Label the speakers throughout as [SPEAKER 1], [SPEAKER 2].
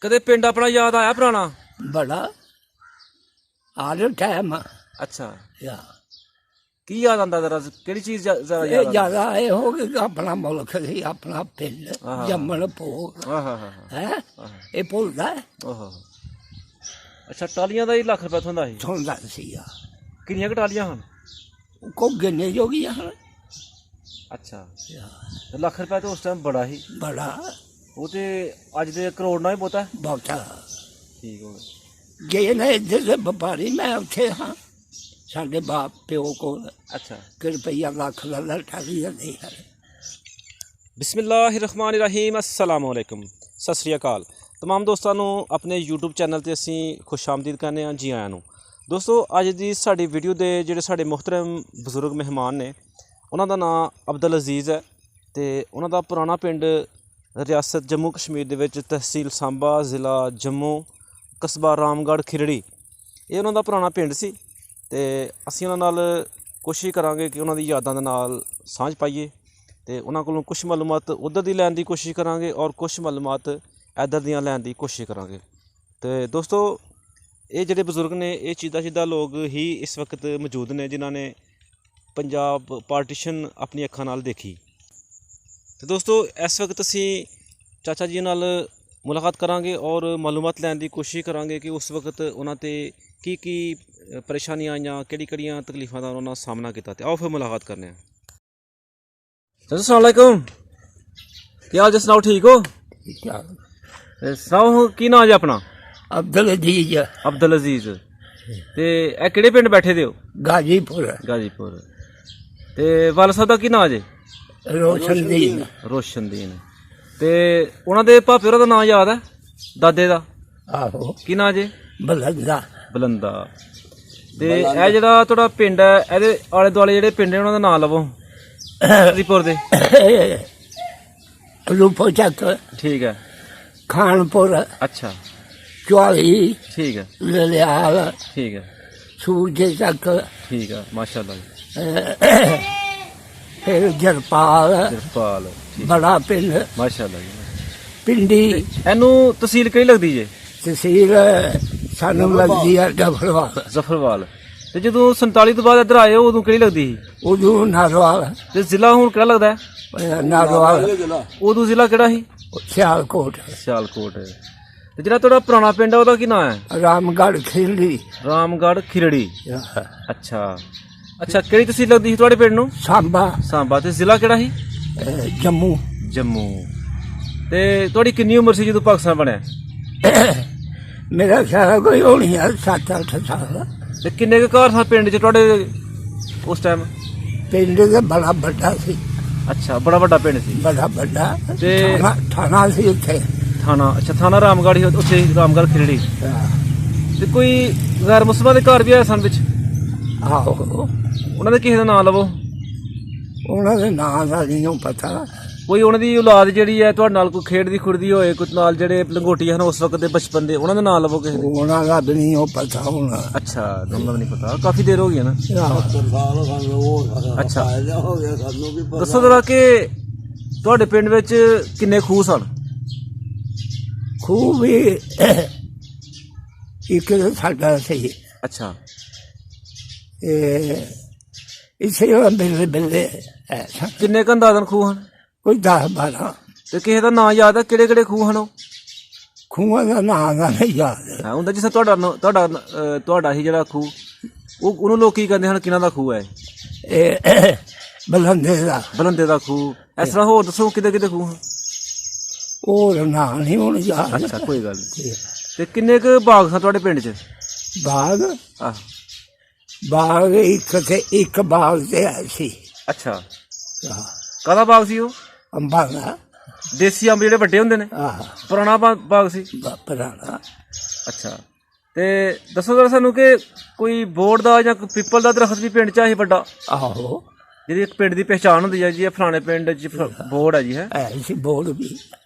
[SPEAKER 1] कदे पिंड अपना याद आया पुराना?
[SPEAKER 2] बड़ा आल टाइम
[SPEAKER 1] अच्छा
[SPEAKER 2] या
[SPEAKER 1] की याद आंदा जरा केड़ी चीज जरा
[SPEAKER 2] ये
[SPEAKER 1] याद
[SPEAKER 2] ज्यादा ये हो कि अपना मुल्क ही अपना पिंड
[SPEAKER 1] हाँ।
[SPEAKER 2] जम्मन भोग
[SPEAKER 1] हाँ
[SPEAKER 2] है ये भुलदा
[SPEAKER 1] ओहो अच्छा टालियां दा ही लाख रुपया थोंदा ही
[SPEAKER 2] सुनदा सी
[SPEAKER 1] किन्नियां क टालियां हन?
[SPEAKER 2] को गिने जोगियां हन
[SPEAKER 1] अच्छा ते लाख रुपया तो उस टाइम बड़ा ही
[SPEAKER 2] बड़ा
[SPEAKER 1] वो ते अज दे करोड़ ना ही बहुता है।
[SPEAKER 2] बहुता
[SPEAKER 1] ठीक हो गया
[SPEAKER 2] गए ना इधर से व्यापारी मैं उत्थे हाँ साढ़े बाप प्यो को
[SPEAKER 1] अच्छा
[SPEAKER 2] कि रुपया लाख ला टाली नहीं है।
[SPEAKER 1] बिस्मिल्लाहिर्रहमानिर्रहीम अस्सलाम वालेकुम सत श्री अकाल तमाम दोस्तों ਨੂੰ ਆਪਣੇ YouTube ਚੈਨਲ ਤੇ ਅਸੀਂ ਖੁਸ਼ਾਮਦੀਦ ਕਹਿੰਦੇ ਹਾਂ ਜੀ ਆਇਆਂ ਨੂੰ। ਦੋਸਤੋ ਅੱਜ ਦੀ ਸਾਡੀ ਵੀਡੀਓ ਦੇ ਜਿਹੜੇ ਸਾਡੇ ਮੁਹਤਰਮ ਬਜ਼ੁਰਗ ਮਹਿਮਾਨ ਨੇ ਉਹਨਾਂ ਦਾ ਨਾਮ ਅਬਦੁਲ ਅਜ਼ੀਜ਼ ਹੈ ਤੇ ਉਹਨਾਂ ਦਾ ਪੁਰਾਣਾ ਪਿੰਡ ਰਿਆਸਤ ਜੰਮੂ ਕਸ਼ਮੀਰ ਦੇ ਵਿੱਚ ਤਹਿਸੀਲ ਸਾਂਬਾ ਜ਼ਿਲ੍ਹਾ ਜੰਮੂ ਕਸਬਾ ਰਾਮਗੜ੍ਹ ਖਿਰੜੀ ਇਹ ਉਹਨਾਂ ਦਾ ਪੁਰਾਣਾ ਪਿੰਡ ਸੀ ਤੇ ਅਸੀਂ ਉਹਨਾਂ ਨਾਲ ਕੋਸ਼ਿਸ਼ ਕਰਾਂਗੇ ਕਿ ਉਹਨਾਂ ਦੀ ਯਾਦਾਂ ਦੇ ਨਾਲ ਸਾਂਝ ਪਾਈਏ ਤੇ ਉਹਨਾਂ ਕੋਲੋਂ ਕੁਝ ਮਾਲੂਮਾਤ ਉੱਧਰ ਦੀ ਲੈਣ ਦੀ ਕੋਸ਼ਿਸ਼ ਕਰਾਂਗੇ ਔਰ ਕੁਝ ਮਾਲੂਮਾਤ ਇੱਧਰ ਦੀਆਂ ਲੈਣ ਦੀ ਕੋਸ਼ਿਸ਼ ਕਰਾਂਗੇ। ਤੇ ਦੋਸਤੋ ਇਹ ਜਿਹੜੇ ਬਜ਼ੁਰਗ ਨੇ ਇਹ ਚੀਦਾ ਲੋਕ ਹੀ ਇਸ ਵਕਤ ਮੌਜੂਦ ਨੇ ਜਿਨ੍ਹਾਂ ਨੇ ਪੰਜਾਬ ਪਾਰਟੀਸ਼ਨ ਆਪਣੀ ਅੱਖਾਂ ਨਾਲ ਦੇਖੀ। ਤੇ ਦੋਸਤੋ ਇਸ ਵਕਤ ਅਸੀਂ ਚਾਚਾ ਜੀ ਨਾਲ ਮੁਲਾਕਾਤ ਕਰਾਂਗੇ ਔਰ ਮਾਲੂਮਾਤ ਲੈਣ ਦੀ ਕੋਸ਼ਿਸ਼ ਕਰਾਂਗੇ ਕਿ ਉਸ ਵਕਤ ਉਹਨਾਂ 'ਤੇ ਕੀ ਪਰੇਸ਼ਾਨੀਆਂ ਆਈਆਂ ਕਿਹੜੀਆਂ ਤਕਲੀਫਾਂ ਦਾ ਉਹਨਾਂ ਸਾਹਮਣਾ ਕੀਤਾ। ਤੇ ਆਓ ਫਿਰ ਮੁਲਾਕਾਤ ਕਰਨੇ ਆ। ਚਾਚਾ अस्सलाम वालेकुम ਕੀ ਹਾਲ ਜੀ ਸੁਣਾਓ ਠੀਕ ਹੋ? ਸੁਣਾਓ ਕੀ ਨਾਂ ਜੀ ਆਪਣਾ?
[SPEAKER 2] अब्दुल अजीज
[SPEAKER 1] ਅਬਦੁਲ ਅਜ਼ੀਜ਼ ਤੇ ਇਹ ਕਿਹੜੇ ਪਿੰਡ ਬੈਠੇ ਦੇ ਹੋ?
[SPEAKER 2] गाजीपुर
[SPEAKER 1] ਗਾਜੀਪੁਰ ਤੇ ਵਾਲਦ ਸਾਹਿਬ ਦਾ ਕੀ ਨਾਂ ਜੇ?
[SPEAKER 2] रोशनदीन
[SPEAKER 1] ਰੋਸ਼ਨਦੀਨ ਤੇ ਉਹਨਾਂ ਦੇ ਭਾਪੇ ਹੋਰਾਂ ਦਾ ਨਾਂ ਯਾਦ ਹੈ? ਦਾਦੇ ਦਾ
[SPEAKER 2] आहो
[SPEAKER 1] ਕੀ ਨਾਂ ਜੇ?
[SPEAKER 2] बलंदा
[SPEAKER 1] ਬਲੰਦਾ। ਤੇ ਇਹ ਜਿਹੜਾ ਤੁਹਾਡਾ ਪਿੰਡ ਹੈ ਇਹਦੇ ਆਲੇ ਦੁਆਲੇ ਜਿਹੜੇ ਪਿੰਡ ਨੇ ਉਹਨਾਂ ਦਾ ਨਾਂ ਲਵੋ ਗਾਜੀਪੁਰ ਦੇ।
[SPEAKER 2] रूपो चक
[SPEAKER 1] ठीक है
[SPEAKER 2] खानपुर
[SPEAKER 1] अच्छा
[SPEAKER 2] चौली
[SPEAKER 1] ठीक है
[SPEAKER 2] ललियाल
[SPEAKER 1] ठीक है
[SPEAKER 2] सूरज चक
[SPEAKER 1] ठीक है माशाल्लाह जी
[SPEAKER 2] फिर जरपाल
[SPEAKER 1] ਜਸਪਾਲ ਠੀਕ
[SPEAKER 2] बड़ा पिंड
[SPEAKER 1] ਮਾਸ਼ਾਅੱਲਾ ਜੀ।
[SPEAKER 2] पिंडी
[SPEAKER 1] ਇਹਨੂੰ ਤਹਿਸੀਲ ਕਿਹੜੀ ਲੱਗਦੀ ਜੇ?
[SPEAKER 2] तहसील सानू लगती है डबरवाल
[SPEAKER 1] ਜ਼ਫਰਵਾਲ। ਤੇ ਜਦੋਂ 47 ਤੋਂ ਬਾਅਦ ਇੱਧਰ ਆਏ ਹੋ ਉਦੋਂ ਕਿਹੜੀ ਲੱਗਦੀ ਸੀ?
[SPEAKER 2] उदू नारवाल
[SPEAKER 1] ਤੇ ਜ਼ਿਲ੍ਹਾ ਹੁਣ ਕਿਹੜਾ ਲੱਗਦਾ ਹੈ?
[SPEAKER 2] नारवाल
[SPEAKER 1] ਉਦੋਂ ਜ਼ਿਲ੍ਹਾ ਕਿਹੜਾ ਸੀ?
[SPEAKER 2] सियालकोट
[SPEAKER 1] ਸਿਆਲਕੋਟ। ਤੇ ਜਿਹੜਾ ਤੁਹਾਡਾ ਪੁਰਾਣਾ ਪਿੰਡ ਹੈ ਉਹਦਾ ਕੀ ਨਾਮ ਹੈ?
[SPEAKER 2] रामगढ़ खिल्ली
[SPEAKER 1] ਰਾਮਗੜ੍ਹ ਖਿਰੜੀ। ਅੱਛਾ ਅੱਛਾ ਕਿਹੜੀ ਤਹਿਸੀਲ ਲੱਗਦੀ ਸੀ ਤੁਹਾਡੇ ਪਿੰਡ ਨੂੰ?
[SPEAKER 2] सांबा
[SPEAKER 1] ਸਾਂਬਾ। ਤੇ ਜ਼ਿਲ੍ਹਾ ਕਿਹੜਾ ਸੀ?
[SPEAKER 2] जम्मू
[SPEAKER 1] ਜੰਮੂ। ਤੇ ਤੁਹਾਡੀ ਕਿੰਨੀ ਉਮਰ ਸੀ ਜਦੋਂ ਪਾਕਿਸਤਾਨ ਬਣਿਆ?
[SPEAKER 2] मेरा ख्याल कोई होनी है 7-8 साल।
[SPEAKER 1] ਤੇ ਕਿੰਨੇ ਕੁ ਘਰ ਸਨ ਪਿੰਡ 'ਚ ਤੁਹਾਡੇ ਉਸ ਟਾਈਮ?
[SPEAKER 2] पिंड तो बड़ा बड़ा सी
[SPEAKER 1] ਅੱਛਾ ਬੜਾ ਵੱਡਾ ਪਿੰਡ ਸੀ।
[SPEAKER 2] बड़ा बड़ा
[SPEAKER 1] ते-
[SPEAKER 2] थाना सी उत्थे
[SPEAKER 1] ਥਾਣਾ ਅੱਛਾ ਥਾਣਾ ਰਾਮਗੜ੍ਹ ਹੀ ਉੱਥੇ ਰਾਮਗੜ੍ਹ ਖਿਰੜੀ। ਤੇ ਕੋਈ ਗੈਰ ਮੁਸਲਮਾਨ ਦੇ ਘਰ ਵੀ ਆਏ ਸਨ ਵਿੱਚ?
[SPEAKER 2] ਆਹੋ
[SPEAKER 1] ਉਹਨਾਂ ਦੇ ਕਿਸੇ ਦਾ ਨਾਂ ਲਵੋ।
[SPEAKER 2] ਉਹਨਾਂ ਦੇ ਨਾਂ ਦਾ ਨਹੀਂ ਪਤਾ।
[SPEAKER 1] ਕੋਈ ਉਹਨਾਂ ਦੀ ਔਲਾਦ ਜਿਹੜੀ ਹੈ ਤੁਹਾਡੇ ਨਾਲ ਕੋਈ ਖੇਡਦੀ ਖੁਰਦੀ ਹੋਏ ਕੁਝ ਨਾਲ ਜਿਹੜੇ ਲੰਗੋਟੀ ਹਨ ਉਸ ਵਕਤ ਦੇ ਬਚਪਨ ਦੇ ਉਹਨਾਂ ਦਾ ਨਾਂ ਲਵੋ ਕਿਸੇ ਦੇ।
[SPEAKER 2] ਉਹਨਾਂ ਦਾ ਵੀ ਨਹੀਂ ਉਹ ਪਤਾ ਹੁਣ।
[SPEAKER 1] ਅੱਛਾ ਉਹਨਾਂ ਦਾ ਨਹੀਂ ਪਤਾ ਕਾਫੀ ਦੇਰ ਹੋ ਗਈ ਹੈ ਨਾ। ਅੱਛਾ ਦੱਸੋ ਜਰਾ ਕਿ ਤੁਹਾਡੇ ਪਿੰਡ ਵਿੱਚ ਕਿੰਨੇ ਖੂਹ ਸਨ?
[SPEAKER 2] ਖੂਹ ਵੀ ਇੱਕ ਸਾਡਾ ਸੀ।
[SPEAKER 1] ਅੱਛਾ
[SPEAKER 2] ਇਸੇ ਬਿੱਲੇ ਬਿੱਲੇ
[SPEAKER 1] ਕਿੰਨੇ ਕੁ ਅੰਦਾਜ਼ਨ ਖੂਹ ਹਨ?
[SPEAKER 2] ਕੋਈ 10-12।
[SPEAKER 1] ਤੇ ਕਿਸੇ ਦਾ ਨਾਂ ਯਾਦ ਹੈ ਕਿਹੜੇ ਖੂਹ ਹਨ ਉਹ?
[SPEAKER 2] ਖੂਹਾਂ ਦਾ ਨਾਂ ਦਾ ਨਹੀਂ ਯਾਦ।
[SPEAKER 1] ਹਾਂ ਹੁੰਦਾ ਜਿਸ ਤੁਹਾਡਾ ਹੀ ਜਿਹੜਾ ਖੂਹ ਉਹਨੂੰ ਲੋਕ ਕੀ ਕਹਿੰਦੇ ਹਨ ਕਿਹਨਾਂ ਦਾ ਖੂਹ ਹੈ?
[SPEAKER 2] ਇਹ ਬਲੰਦੇ ਦਾ
[SPEAKER 1] ਬਲੰਦੇ ਦਾ ਖੂਹ। ਇਸ ਤਰ੍ਹਾਂ ਹੋਰ ਦੱਸੋ ਕਿਤੇ ਖੂਹ ਹਨ?
[SPEAKER 2] ਉਹ ਨਾਂ ਨਹੀਂ ਹੁਣ ਯਾਦ।
[SPEAKER 1] ਅੱਛਾ ਕੋਈ ਗੱਲ ਨਹੀਂ। ਤੇ ਕਿੰਨੇ ਕੁ ਬਾਗ ਸਨ ਤੁਹਾਡੇ ਪਿੰਡ 'ਚ?
[SPEAKER 2] ਬਾਗ
[SPEAKER 1] ਆਹ
[SPEAKER 2] ਬਾਗ ਇੱਕ ਤੇ ਇੱਕ ਬਾਗ ਤੇ ਸੀ।
[SPEAKER 1] ਅੱਛਾ ਕਾਹਦਾ ਬਾਗ ਸੀ ਉਹ?
[SPEAKER 2] ਅੰਬਾਂ ਦਾ।
[SPEAKER 1] ਦੇਸੀ ਅੰਬ ਜਿਹੜੇ ਵੱਡੇ ਹੁੰਦੇ ਨੇ?
[SPEAKER 2] ਆਹ
[SPEAKER 1] ਪੁਰਾਣਾ ਬਾਗ ਸੀ।
[SPEAKER 2] ਪੁਰਾਣਾ।
[SPEAKER 1] ਅੱਛਾ ਤੇ ਦੱਸੋ ਜਰਾ ਸਾਨੂੰ ਕਿ ਕੋਈ ਬੋਰਡ ਦਾ ਜਾਂ ਕੋਈ ਪਿੱਪਲ ਦਾ ਦਰਖਤ ਵੀ ਪਿੰਡ 'ਚ ਹੈ ਵੱਡਾ?
[SPEAKER 2] ਆਹੋ
[SPEAKER 1] ਜਿਹਦੀ ਇੱਕ ਪਿੰਡ ਦੀ ਪਹਿਚਾਣ ਹੁੰਦੀ ਹੈ ਜੀ ਇਹ ਫਲਾਣੇ ਪਿੰਡ 'ਚ ਬੋਰਡ ਹੈ ਜੀ ਹੈ
[SPEAKER 2] ਸੀ ਬੋਲ ਵੀ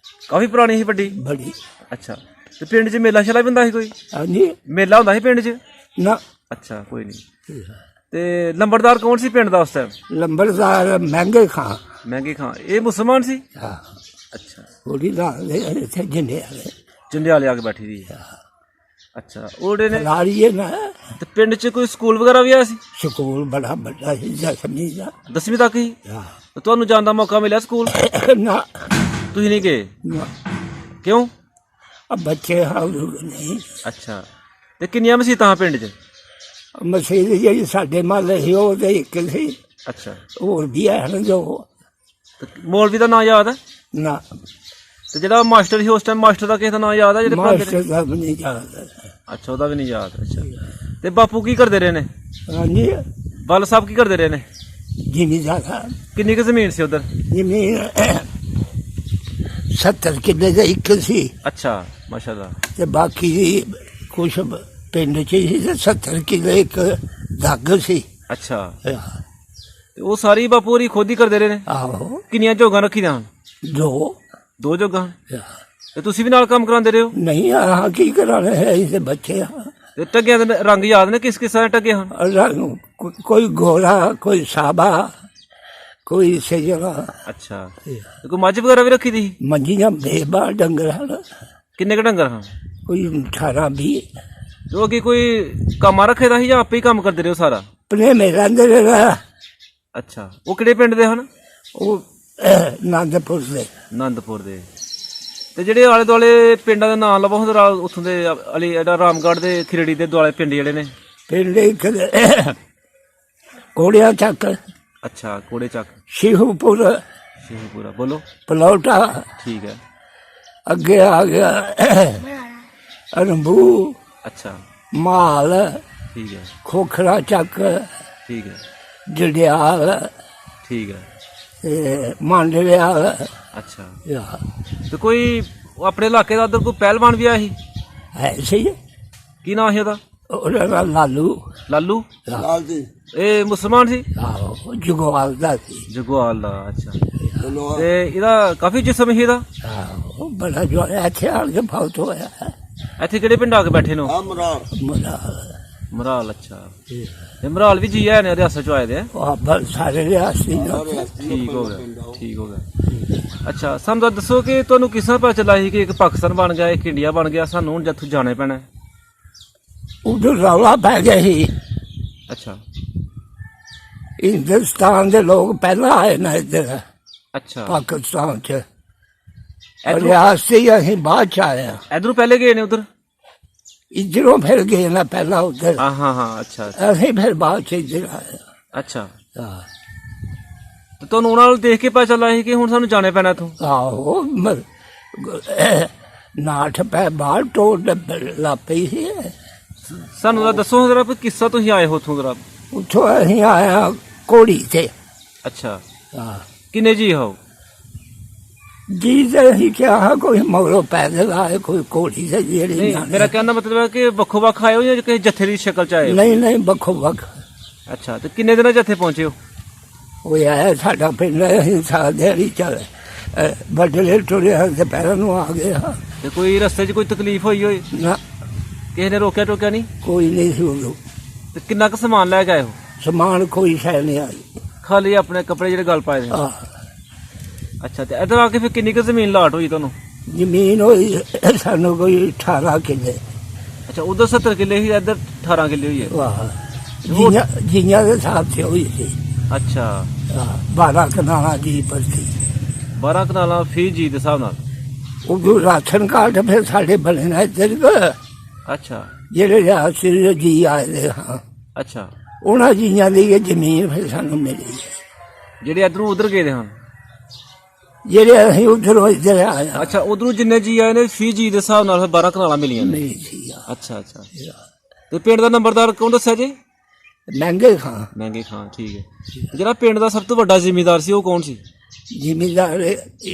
[SPEAKER 1] ਕਾਫੀ ਪੁਰਾਣੀ ਸੀ ਵੱਡੀ?
[SPEAKER 2] ਬੜੀ।
[SPEAKER 1] ਅੱਛਾ ਤੇ ਪਿੰਡ 'ਚ ਮੇਲਾ ਸ਼ੇਲਾ ਵੀ ਹੁੰਦਾ ਸੀ ਕੋਈ?
[SPEAKER 2] ਹਾਂਜੀ
[SPEAKER 1] ਮੇਲਾ ਹੁੰਦਾ ਸੀ ਪਿੰਡ 'ਚ?
[SPEAKER 2] ਨਾ
[SPEAKER 1] ਅੱਛਾ ਕੋਈ ਨਹੀਂ। ਤੇ ਲੰਬੜਦਾਰ ਕੌਣ ਸੀ ਪਿੰਡ ਦਾ ਉਸ ਟਾਈਮ?
[SPEAKER 2] ਲੰਬੜਦਾਰ ਮਹਿੰਗੇ ਖਾਂ।
[SPEAKER 1] ਮਹਿੰਗੇ ਖਾਂ ਇਹ ਮੁਸਲਮਾਨ ਸੀ?
[SPEAKER 2] ਹਾਂ
[SPEAKER 1] ਅੱਛਾ
[SPEAKER 2] ਥੋੜੀ ਦਾ ਇੱਥੇ ਜਿੰਨੇ ਵਾਲੇ
[SPEAKER 1] ਜੰਡਿਆਲੇ ਆ ਕੇ ਬੈਠੀ ਦੀ ਅੱਛਾ ਉਹ ਜਿਹੜੇ ਨੇ
[SPEAKER 2] ਲਾੜੀਏ ਨਾ
[SPEAKER 1] ਤੇ ਪਿੰਡ 'ਚ ਕੋਈ ਸਕੂਲ ਵਗੈਰਾ ਵੀ ਆ ਸੀ
[SPEAKER 2] ਸਕੂਲ ਬੜਾ ਵੱਡਾ ਸੀ 10ਵੀਂ ਦਾ
[SPEAKER 1] 10ਵੀਂ ਤੱਕ ਹੀ ਤੇ ਤੁਹਾਨੂੰ ਜਾਣ ਦਾ ਮੌਕਾ ਮਿਲਿਆ ਸਕੂਲ
[SPEAKER 2] ਨਾ
[SPEAKER 1] ਤੁਸੀਂ ਨਹੀਂ ਗਏ
[SPEAKER 2] ਨਾ
[SPEAKER 1] ਕਿਉਂ
[SPEAKER 2] ਬੱਚੇ ਹਾਉ ਨਹੀਂ
[SPEAKER 1] ਅੱਛਾ ਤੇ ਕਿੰਨੀਆਂ ਮਸੀਤਾਂ ਪਿੰਡ 'ਚ
[SPEAKER 2] ਮਸੀਤ ਜਿਹੜੀ ਸਾਡੇ ਮਹੱਲੇ ਸੀ ਉਹ ਤੇ ਇੱਕ ਸੀ
[SPEAKER 1] ਅੱਛਾ
[SPEAKER 2] ਹੋਰ ਵੀ ਹਨ ਜੋ
[SPEAKER 1] ਤੇ ਮੌਲਵੀ ਦਾ ਨਾਂ ਯਾਦ ਹੈ
[SPEAKER 2] ਨਾ
[SPEAKER 1] ਤੇ ਜਿਹੜਾ ਮਾਸਟਰ ਸੀ ਉਸ ਟਾਈਮ ਮਾਸਟਰ ਦਾ ਕਿਸੇ ਦਾ ਨਾਂ ਯਾਦ ਹੈ ਜਿਹੜੇ ਪੜ੍ਹਾਉਂਦੇ
[SPEAKER 2] ਮਾਸਟਰ ਦਾ ਵੀ ਨਹੀਂ ਜਾਣਦਾ
[SPEAKER 1] ਅੱਛਾ ਉਹਦਾ ਵੀ ਨਹੀਂ ਯਾਦ ਅੱਛਾ ਤੇ ਬਾਪੂ ਕੀ ਕਰਦੇ ਰਹੇ ਨੇ
[SPEAKER 2] ਹਾਂਜੀ
[SPEAKER 1] ਬੱਲ ਸਾਹਿਬ ਕੀ ਕਰਦੇ ਰਹੇ ਨੇ
[SPEAKER 2] ਜ਼ਿਮੀਦਾਰ
[SPEAKER 1] ਕਿੰਨੀ ਕੁ ਜ਼ਮੀਨ ਸੀ ਉਧਰ
[SPEAKER 2] ਜ਼ਮੀਨ 70 ਕਿੱਲੇ ਦਾ ਇੱਕ ਸੀ
[SPEAKER 1] ਅੱਛਾ ਮਾਸ਼ਾਅੱਲਾ
[SPEAKER 2] ਤੇ ਬਾਕੀ ਕੁਛ ਪਿੰਡ 'ਚ ਸੀ ਤੇ 70 ਕਿੱਲੇ ਇੱਕ ਦਾਗ ਸੀ
[SPEAKER 1] ਅੱਛਾ ਤੇ ਉਹ ਸਾਰੀ ਬਾਪੂ ਹੋਰੀ ਖੁਦ ਹੀ ਕਰਦੇ ਰਹੇ ਨੇ
[SPEAKER 2] ਆਹੋ
[SPEAKER 1] ਕਿੰਨੀਆਂ ਝੋਗਾਂ ਰੱਖੀਆਂ ਹਨ ਦੋ ਝੋਗਾਂ ਤੇ ਤੁਸੀਂ ਵੀ ਨਾਲ ਕੰਮ ਕਰਾਉਂਦੇ ਰਹੇ ਹੋ
[SPEAKER 2] ਨਹੀਂ ਆ ਕੀ ਕਰਾਣਾ ਹੈ ਇਸੇ ਬੱਚੇ
[SPEAKER 1] ਤੇ ਟੱਗਿਆਂ ਦੇ ਰੰਗ ਯਾਦ ਨੇ ਕਿਸ ਤਰ੍ਹਾਂ ਦੇ ਟੱਗੇ ਹਨ
[SPEAKER 2] ਰੰਗ ਕੋਈ ਗੋਰਾ ਕੋਈ ਸਾਬਾ ਕੋਈ ਸਜਣਾ
[SPEAKER 1] ਅੱਛਾ ਤੇ ਕੋਈ ਮੱਝ ਵਗੈਰਾ ਵੀ ਰੱਖੀ ਦੀ
[SPEAKER 2] ਮੰਜੀਆਂ ਬੇਬਾ ਡੰਗਰ ਹਨ
[SPEAKER 1] ਕਿੰਨੇ ਕ ਡੰਗਰ ਹਨ
[SPEAKER 2] ਕੋਈ 18 20
[SPEAKER 1] ਤੇ ਉਹ ਅੱਗੇ ਕੋਈ ਕੰਮਾਂ ਰੱਖੇ ਦਾ ਸੀ ਜਾਂ ਆਪੇ ਹੀ ਕੰਮ ਕਰਦੇ ਰਹੇ ਹੋ ਸਾਰਾ
[SPEAKER 2] ਪਲੇ ਮੇਰਾ ਅੰਦਰ
[SPEAKER 1] ਅੱਛਾ ਉਹ ਕਿਹੜੇ ਪਿੰਡ ਦੇ ਹਨ
[SPEAKER 2] ਉਹ ਆਨੰਦਪੁਰ ਦੇ
[SPEAKER 1] ਆਨੰਦਪੁਰ ਦੇ ਤੇ ਜਿਹੜੇ ਆਲੇ ਦੁਆਲੇ ਪਿੰਡਾਂ ਦੇ ਨਾਂ ਲਵੋ ਉੱਥੋਂ ਦੇ ਅਲੀ ਜਿਹੜਾ ਰਾਮਗੜ੍ਹ ਦੇ ਖਿਰੜੀ ਦੇ ਦੁਆਲੇ ਪਿੰਡ ਜਿਹੜੇ ਨੇ
[SPEAKER 2] ਪਿੰਡ ਇੱਕ ਕੋੜਿਆ ਚੱਕ
[SPEAKER 1] ਅੱਛਾ ਕੋੜੇ ਚੱਕ
[SPEAKER 2] ਸ਼ਿਹੂਪੁਰ
[SPEAKER 1] ਸ਼ਿਹੂਪੁਰਾ ਬੋਲੋ
[SPEAKER 2] ਪਲੌਟਾ
[SPEAKER 1] ਠੀਕ ਹੈ
[SPEAKER 2] ਅੱਗੇ ਆ ਗਿਆ ਅਰੰਬੂ
[SPEAKER 1] ਅੱਛਾ
[SPEAKER 2] ਮਾਲ
[SPEAKER 1] ਠੀਕ ਹੈ
[SPEAKER 2] ਖੋਖਰਾ ਚੱਕ
[SPEAKER 1] ਠੀਕ ਹੈ
[SPEAKER 2] ਜੜਿਆਲ
[SPEAKER 1] ਠੀਕ ਹੈ
[SPEAKER 2] ਤੇ ਮਾਂਡਵਿਆਲ
[SPEAKER 1] ਅੱਛਾ
[SPEAKER 2] ਯਾ
[SPEAKER 1] ਤੇ ਕੋਈ ਆਪਣੇ ਇਲਾਕੇ ਦਾ ਉਧਰ ਕੋਈ ਪਹਿਲਵਾਨ ਵੀ ਆਇਆ ਸੀ
[SPEAKER 2] ਹੈ ਸੀ
[SPEAKER 1] ਕੀ ਨਾਂ ਸੀ ਉਹਦਾ
[SPEAKER 2] ਉਹਦਾ ਨਾਂ ਲਾਲੂ
[SPEAKER 1] ਲਾਲੂ
[SPEAKER 2] ਲਾਲ ਜੀ
[SPEAKER 1] ਇਹ ਮੁਸਲਮਾਨ ਸੀ
[SPEAKER 2] ਆਹੋ ਜੁਗਵਾਲ ਦਾ ਸੀ
[SPEAKER 1] ਜਗਵਾਲ ਦਾ ਅੱਛਾ ਤੇ ਇਹਦਾ ਕਾਫੀ ਜਿਸਮ ਸੀ ਇਹਦਾ
[SPEAKER 2] ਆਹੋ ਬੜਾ ਜੋ ਇੱਥੇ ਆ ਕੇ ਫੌਤ ਹੋਇਆ
[SPEAKER 1] ਇੱਥੇ ਕਿਹੜੇ ਪਿੰਡ ਆ ਕੇ ਬੈਠੇ ਨੇ ਮਰਾਲ ਅੱਛਾ ਤੇ ਮਰਾਲ ਵੀ ਜੀ ਆਏ ਨੇ ਰਿਆਸਤ ਚੋਂ ਆਏ ਦੇ
[SPEAKER 2] ਉਹ ਬਸ ਸਾਰੇ ਰਿਆਸਤੀ
[SPEAKER 1] ਠੀਕ ਹੋ ਗਿਆ ਠੀਕ ਹੋ ਗਿਆ ਅੱਛਾ ਸਾਨੂੰ ਤਾਂ ਦੱਸੋ ਕਿ ਤੁਹਾਨੂੰ ਕਿਸ ਤਰ੍ਹਾਂ ਪਤਾ ਚੱਲਾ ਸੀ ਕਿ ਇੱਕ ਪਾਕਿਸਤਾਨ ਬਣ ਗਿਆ ਇੱਕ ਇੰਡੀਆ ਬਣ ਗਿਆ ਸਾਨੂੰ ਹੁਣ ਜਿੱਥੋਂ ਜਾਣੇ ਪੈਣਾ
[SPEAKER 2] ਉਧਰ ਰੌਲਾ ਪੈ ਗਿਆ ਸੀ
[SPEAKER 1] ਅੱਛਾ
[SPEAKER 2] ਹਿੰਦੁਸਤਾਨ ਦੇ ਲੋਕ ਪਹਿਲਾਂ ਆਏ ਨਾ ਇੱਧਰ
[SPEAKER 1] ਅੱਛਾ
[SPEAKER 2] ਪਾਕਿਸਤਾਨ ਚ ਰਿਆਸਤੀ ਅਸੀਂ ਬਾਅਦ ਚ ਆਏ ਹਾਂ
[SPEAKER 1] ਇਧਰੋਂ ਪਹਿਲੇ ਗਏ ਨੇ ਉਧਰ
[SPEAKER 2] ਇੱਧਰੋਂ ਫਿਰ ਗਏ ਨਾ ਪਹਿਲਾਂ ਉੱਧਰ
[SPEAKER 1] ਹਾਂ ਅੱਛਾ
[SPEAKER 2] ਅਸੀਂ ਫਿਰ ਬਾਅਦ ਚ ਇੱਧਰ ਆਏ
[SPEAKER 1] ਅੱਛਾ
[SPEAKER 2] ਹਾਂ
[SPEAKER 1] ਤੇ ਤੁਹਾਨੂੰ ਉਹਨਾਂ ਨੂੰ ਦੇਖ ਕੇ ਪਤਾ ਚੱਲਾ ਸੀ ਕਿ ਹੁਣ ਸਾਨੂੰ ਜਾਣੇ ਪੈਣਾ ਇੱਥੋਂ
[SPEAKER 2] ਆਹੋ ਨਾਠ ਪੈ ਬਾਹਰ ਟੋੜ ਲਾਪਈ ਸੀ
[SPEAKER 1] ਸਾਨੂੰ ਤਾਂ ਦੱਸੋ ਜ਼ਰਾ ਵੀ ਕਿੱਸਾ ਤੁਸੀਂ ਆਏ ਹੋ ਉੱਥੋਂ ਜ਼ਰਾ
[SPEAKER 2] ਉੱਥੋਂ ਅਸੀਂ ਆਇਆ ਕੋੜੀ ਤੇ
[SPEAKER 1] ਅੱਛਾ
[SPEAKER 2] ਹਾਂ
[SPEAKER 1] ਕਿੰਨੇ ਜੀ ਹੋ
[SPEAKER 2] ਜੀ ਤੇ ਅਸੀਂ ਕਿਹਾ ਕੋਈ ਮਗਰੋਂ ਪੈਦਲ ਆਏ ਕੋਈ ਕੋੜੀ ਤੇ ਜਿਹੜੀ
[SPEAKER 1] ਨਹੀਂ ਮੇਰਾ ਕਹਿਣ ਦਾ ਮਤਲਬ ਹੈ ਕਿ ਵੱਖੋ ਵੱਖ ਆਏ ਹੋ ਜਾਂ ਕਿਸੇ ਜੱਥੇ ਦੀ ਸ਼ਕਲ ਚ ਆਏ ਹੋ
[SPEAKER 2] ਨਹੀਂ ਵੱਖੋ ਵੱਖ
[SPEAKER 1] ਅੱਛਾ ਤੇ ਕਿੰਨੇ ਦਿਨਾਂ ਜੱਥੇ ਪਹੁੰਚੇ ਹੋ
[SPEAKER 2] ਉਹ ਆਇਆ ਸਾਡਾ ਪਿੰਡ ਅਸੀਂ ਸਾਲ ਦਿਹਾੜੀ ਚੱਲ ਬਦਲੇ ਟੁਰਿਆ ਤੇ ਪੈਰਾਂ ਨੂੰ ਆ ਗਏ ਹਾਂ
[SPEAKER 1] ਤੇ ਕੋਈ ਰਸਤੇ 'ਚ ਕੋਈ ਤਕਲੀਫ ਹੋਈ ਹੋਈ
[SPEAKER 2] ਨਾ
[SPEAKER 1] ਕਿਸੇ ਨੇ ਰੋਕਿਆ ਟੋਕਿਆ ਨਹੀਂ
[SPEAKER 2] ਕੋਈ ਨਹੀਂ ਸੀ ਉਦੋਂ
[SPEAKER 1] ਤੇ ਕਿੰਨਾ ਕੁ ਸਮਾਨ ਲੈ ਕੇ ਆਏ ਹੋ
[SPEAKER 2] ਸਮਾਨ ਕੋਈ ਸ਼ੈ ਨਹੀਂ ਆਈ
[SPEAKER 1] ਖਾਲੀ ਆਪਣੇ ਕੱਪੜੇ ਜਿਹੜੇ ਗਲ ਪਾਏ ਨੇ
[SPEAKER 2] ਆਹ
[SPEAKER 1] ਅੱਛਾ ਤੇ ਇੱਧਰ ਆ ਕੇ ਫਿਰ ਕਿੰਨੀ ਕੁ ਜ਼ਮੀਨ ਲਾਟ ਹੋਈ ਤੁਹਾਨੂੰ
[SPEAKER 2] ਜ਼ਮੀਨ ਹੋਈ ਸਾਨੂੰ ਕੋਈ 18 ਕਿੱਲੇ
[SPEAKER 1] ਅੱਛਾ ਉਧਰ 70 ਕਿੱਲੇ ਸੀ ਇੱਧਰ 18 ਕਿੱਲੇ ਹੋਈ ਹੈ
[SPEAKER 2] ਵਾਹ ਜੀਆਂ ਦੇ ਹਿਸਾਬ ਤੇ ਹੋਈ ਸੀ
[SPEAKER 1] ਅੱਛਾ
[SPEAKER 2] 12 ਕਨਾਲਾਂ ਜੀ ਪਰਤੀ
[SPEAKER 1] 12 ਕਨਾਲਾਂ ਫੀ ਜੀ ਦੇ ਹਿਸਾਬ ਨਾਲ
[SPEAKER 2] ਉਹ ਰਾਸ਼ਨ ਕਾਰਡ ਫਿਰ ਸਾਡੇ ਬਣੇ ਨਾ ਇੱਧਰ
[SPEAKER 1] ਅੱਛਾ
[SPEAKER 2] ਜਿਹੜੇ ਰਿਆਸਤੀ ਜੀ ਆਏ ਦੇ ਹਾਂ
[SPEAKER 1] ਅੱਛਾ
[SPEAKER 2] ਉਹਨਾਂ ਜੀਆਂ ਦੀ ਇਹ ਜ਼ਮੀਨ ਫਿਰ ਸਾਨੂੰ ਮਿਲੀ
[SPEAKER 1] ਜਿਹੜੇ ਇੱਧਰੋਂ ਉਧਰ ਗਏ ਦੇ ਹਨ
[SPEAKER 2] ਜਿਹੜੇ ਅਸੀਂ ਉਧਰੋਂ ਇੱਧਰ ਆਏ ਹਾਂ
[SPEAKER 1] ਅੱਛਾ ਉਧਰੋਂ ਜਿੰਨੇ ਜੀ ਆਏ ਨੇ ਫੀ ਜੀ ਦੇ ਹਿਸਾਬ ਨਾਲ ਫਿਰ 12 ਕਨਾਲਾਂ ਮਿਲੀਆਂ ਨੇ
[SPEAKER 2] ਨਹੀਂ ਸੀ
[SPEAKER 1] ਅੱਛਾ ਅੱਛਾ ਤੇ ਪਿੰਡ ਦਾ ਨੰਬਰਦਾਰ ਕੌਣ ਦੱਸਿਆ ਜੀ
[SPEAKER 2] ਮਹਿੰਗੇ ਖਾਂ
[SPEAKER 1] ਮਹਿੰਗੇ ਖਾਂ ਠੀਕ ਹੈ ਜਿਹੜਾ ਪਿੰਡ ਦਾ ਸਭ ਤੋਂ ਵੱਡਾ ਜ਼ਿਮੀਂਦਾਰ ਸੀ ਉਹ ਕੌਣ ਸੀ
[SPEAKER 2] ਜ਼ਿਮੀਦਾਰ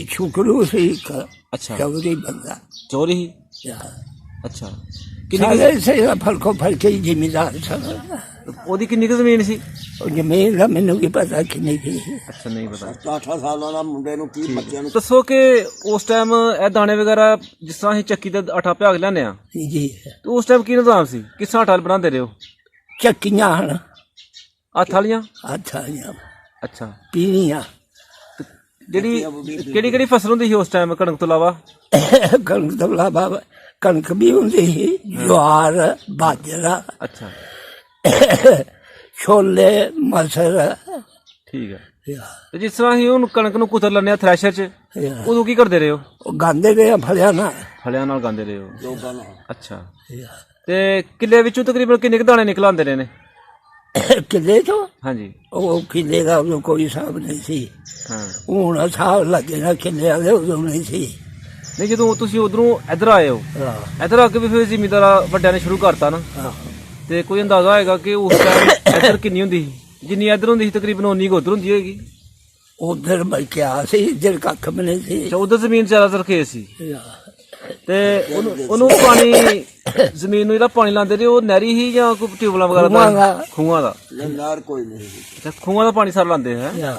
[SPEAKER 2] ਛੁਕਰੂ ਸੀ ਇੱਕ
[SPEAKER 1] ਅੱਛਾ
[SPEAKER 2] ਚੌਧਰੀ ਬੰਦਾ
[SPEAKER 1] ਚੋਰੀ ਹੀ ਅੱਛਾ ਕਿੰਨੀ
[SPEAKER 2] ਸਾਰੇ ਸੇ ਫਲਕੋ ਫਲਕੇ ਜ਼ਿਮੀਦਾਰ ਸਨ
[SPEAKER 1] ਉਹਦੀ ਕਿੰਨੀ ਕੁ ਜ਼ਮੀਨ ਸੀ
[SPEAKER 2] ਉਹ ਜ਼ਮੀਨ ਦਾ ਮੈਨੂੰ ਕੀ ਪਤਾ ਕਿੰਨੀ ਕੀ
[SPEAKER 1] ਅੱਛਾ ਨਹੀਂ ਪਤਾ
[SPEAKER 3] 18 ਸਾਲਾਂ ਦਾ ਮੁੰਡੇ ਨੂੰ ਕੀ ਬੱਚਿਆਂ ਨੂੰ
[SPEAKER 1] ਦੱਸੋ ਕਿ ਉਸ ਟਾਈਮ ਇਹ ਦਾਣੇ ਵਗੈਰਾ ਜਿਸ ਤਰ੍ਹਾਂ ਅਸੀਂ ਚੱਕੀ ਤੇ ਆਟਾ ਭਿਆਗ ਲੈਂਦੇ ਆ
[SPEAKER 2] ਜੀ
[SPEAKER 1] ਤੇ ਉਸ ਟਾਈਮ ਕੀ ਨਿਜ਼ਾਮ ਸੀ ਕਿਸ ਤਰ੍ਹਾਂ ਆਟਾ ਬਣਾਉਂਦੇ ਰਹੇ ਹੋ
[SPEAKER 2] ਚੱਕੀਆਂ ਹਨ
[SPEAKER 1] ਹੱਥ ਵਾਲੀਆਂ
[SPEAKER 2] ਹੱਥਾਂ
[SPEAKER 1] ਅੱਛਾ
[SPEAKER 2] ਪੀਣੀਆਂ
[SPEAKER 1] ਜਿਹੜੀ ਕਿਹੜੀ ਕਿਹੜੀ ਫਸਲ ਹੁੰਦੀ ਸੀ ਉਸ ਟਾਈਮ ਕਣਕ ਤੋਂ ਇਲਾਵਾ
[SPEAKER 2] ਕਣਕ ਤੋਂ ਇਲਾਵਾ ਕਣਕ ਵੀ ਹੁੰਦੀ ਸੀ, ਜਵਾਰ, ਬਾਜਰਾ,
[SPEAKER 1] ਅੱਛਾ
[SPEAKER 2] ਛੋਲੇ, ਮਸਰ।
[SPEAKER 1] ਠੀਕ ਹੈ। ਤੇ ਜਿਸ ਤਰ੍ਹਾਂ ਅਸੀਂ ਹੁਣ ਕਣਕ ਨੂੰ ਕੁਤਰ ਲੈਂਦੇ ਆ ਥ੍ਰੈਸ਼ਰ 'ਚ, ਉਦੋਂ ਕੀ ਕਰਦੇ ਰਹੇ ਹੋ?
[SPEAKER 2] ਉਹ ਗਾਂਦੇ ਰਹੇ ਆ ਫਲਿਆਂ ਨਾਲ।
[SPEAKER 1] ਫਲਿਆਂ ਨਾਲ ਗਾਂਦੇ ਰਹੇ ਹੋ?
[SPEAKER 3] ਲੋਕਾਂ ਨਾਲ
[SPEAKER 1] ਅੱਛਾ। ਤੇ ਕਿੱਲੇ ਵਿੱਚੋਂ ਤਕਰੀਬਨ ਕਿੰਨੇ ਕੁ ਦਾਣੇ ਨਿਕਲ ਆਉਂਦੇ ਰਹੇ ਨੇ?
[SPEAKER 2] ਕਿੱਲੇ ਤੋਂ
[SPEAKER 1] ਹਾਂਜੀ।
[SPEAKER 2] ਉਹ ਕਿੱਲੇ ਦਾ ਉਦੋਂ ਕੋਈ ਹਿਸਾਬ ਨਹੀਂ ਸੀ।
[SPEAKER 1] ਹਾਂ।
[SPEAKER 2] ਹੁਣ ਹਿਸਾਬ ਲੱਗੇ ਨਾ ਕਿੱਲਿਆਂ ਦੇ, ਉਦੋਂ ਨਹੀਂ ਸੀ।
[SPEAKER 1] ਨਹੀਂ, ਜਦੋਂ ਤੁਸੀਂ ਉਧਰੋਂ ਇੱਧਰ ਆਏ ਹੋ, ਇੱਧਰ ਆ ਕੇ ਵੀ ਫਿਰ ਜ਼ਿਮੀਂਦਾਰ ਵੱਡਿਆਂ ਨੇ ਸ਼ੁਰੂ ਕਰਤਾ ਨਾ, ਤੇ ਕੋਈ ਅੰਦਾਜ਼ਾ ਹੋਏਗਾ ਕਿ ਉਸ ਟਾਈਮ ਇੱਧਰ ਕਿੰਨੀ ਹੁੰਦੀ ਸੀ? ਜਿੰਨੀ ਇੱਧਰ ਹੁੰਦੀ ਸੀ ਤਕਰੀਬਨ ਉਨੀ ਕੁ ਉੱਧਰ ਹੁੰਦੀ ਹੋਏਗੀ।
[SPEAKER 2] ਉਧਰ ਬਲਕਿਆ ਸੀ, ਇੱਧਰ ਕੱਖ ਵੀ ਨਹੀਂ ਸੀ।
[SPEAKER 1] ਅੱਛਾ, ਉਧਰ ਜ਼ਮੀਨ ਜ਼ਿਆਦਾਤਰ ਖੇਤ ਸੀ। ਤੇ ਉਹਨੂੰ ਪਾਣੀ, ਜ਼ਮੀਨ ਨੂੰ ਜਿਹੜਾ ਪਾਣੀ ਲਾਉਂਦੇ ਰਹੇ ਉਹ ਨਹਿਰੀ ਹੀ ਜਾਂ ਕੋਈ ਟਿਊਬਲਾਂ ਵਗੈਰਾ ਦਾ? ਖੂਹਾਂ ਦਾ।
[SPEAKER 3] ਨਹਿਰ ਕੋਈ ਨਹੀਂ ਸੀ।
[SPEAKER 1] ਅੱਛਾ, ਖੂਹਾਂ ਦਾ ਪਾਣੀ ਸਾਰਾ ਲਾਉਂਦੇ ਹੈ।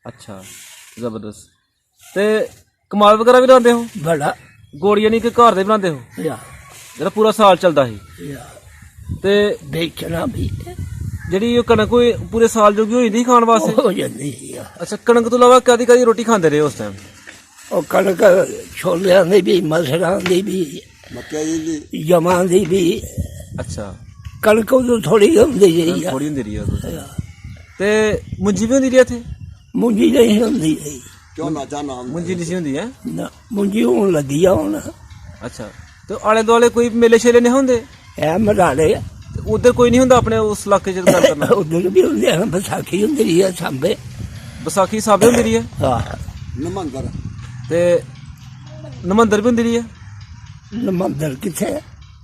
[SPEAKER 1] ਅੱਛਾ, ਜ਼ਬਰਦਸਤ। ਤੇ ਕਮਾਲ ਵਗੈਰਾ ਵੀ ਲਾਉਂਦੇ ਹੋ?
[SPEAKER 2] ਬੜਾ।
[SPEAKER 1] ਗੋੜੀਆਂ ਨਹੀਂ ਕਿ ਘਰ ਦੇ ਬਣਾਉਂਦੇ ਹੋ ਜਿਹੜਾ ਪੂਰਾ ਸਾਲ ਚੱਲਦਾ ਸੀ? ਤੇ
[SPEAKER 2] ਵੇਚਣਾ ਵੀ
[SPEAKER 1] ਜਿਹੜੀ ਉਹ ਕਣਕ ਹੋਈ ਪੂਰੇ ਸਾਲ ਜੋਗੀ ਹੋ ਜਾਂਦੀ ਖਾਣ ਵਾਸਤੇ?
[SPEAKER 2] ਹੋ ਜਾਂਦੀ ਸੀ।
[SPEAKER 1] ਅੱਛਾ, ਕਣਕ ਤੋਂ ਇਲਾਵਾ ਕਦੀ ਕਦੀ ਰੋਟੀ ਖਾਂਦੇ ਰਹੇ ਉਸ ਟਾਈਮ?
[SPEAKER 2] ਉਹ ਕਣਕ ਛੋਲਿਆਂ ਦੀ ਵੀ, ਮਸਰਾਂ ਦੀ ਵੀ,
[SPEAKER 3] ਮੱਕਿਆ ਦੀ
[SPEAKER 2] ਜਮਾਂ ਦੀ ਵੀ।
[SPEAKER 1] ਅੱਛਾ।
[SPEAKER 2] ਕਣਕ ਉਦੋਂ ਥੋੜੀ ਹੁੰਦੀ ਸੀ।
[SPEAKER 1] ਥੋੜੀ ਹੁੰਦੀ ਰਹੀ ਉਦੋਂ। ਤੇ ਮੁੰਜੀ ਵੀ ਹੁੰਦੀ ਰਹੀ ਇੱਥੇ?
[SPEAKER 2] ਮੁੰਜੀ ਨਹੀਂ ਹੁੰਦੀ ਸੀ।
[SPEAKER 3] ਝੋਨਾ ਝਾਨਾ
[SPEAKER 1] ਮੁੰਜੀ ਨਹੀਂ ਸੀ ਹੁੰਦੀ ਹੈ?
[SPEAKER 2] ਨਾ, ਮੁੰਜੀ ਹੋਣ ਲੱਗੀ ਆ ਹੁਣ।
[SPEAKER 1] ਅੱਛਾ। ਤੇ ਆਲੇ ਦੁਆਲੇ ਕੋਈ ਮੇਲੇ ਸ਼ੇਲੇ ਨਹੀਂ ਹੁੰਦੇ?
[SPEAKER 2] ਇਹ ਮਰਾਲੇ
[SPEAKER 1] ਉਧਰ ਕੋਈ ਨਹੀਂ ਹੁੰਦਾ ਆਪਣੇ ਉਸ ਇਲਾਕੇ 'ਚ ਗੱਲ ਕਰਨਾ?
[SPEAKER 2] ਉਧਰ ਵੀ ਹੁੰਦੇ ਹਨ, ਵਿਸਾਖੀ ਹੁੰਦੀ ਰਹੀ ਹੈ ਸਾਂਬੇ।
[SPEAKER 1] ਵਿਸਾਖੀ ਸਾਬੇ ਹੁੰਦੀ ਰਹੀ ਹੈ?
[SPEAKER 2] ਹਾਂ।
[SPEAKER 3] ਨਮੰਦਰ
[SPEAKER 1] ਤੇ ਨਮੰਦਰ ਵੀ ਹੁੰਦੀ ਰਹੀ ਹੈ?
[SPEAKER 2] ਨਮੰਦਰ ਕਿੱਥੇ?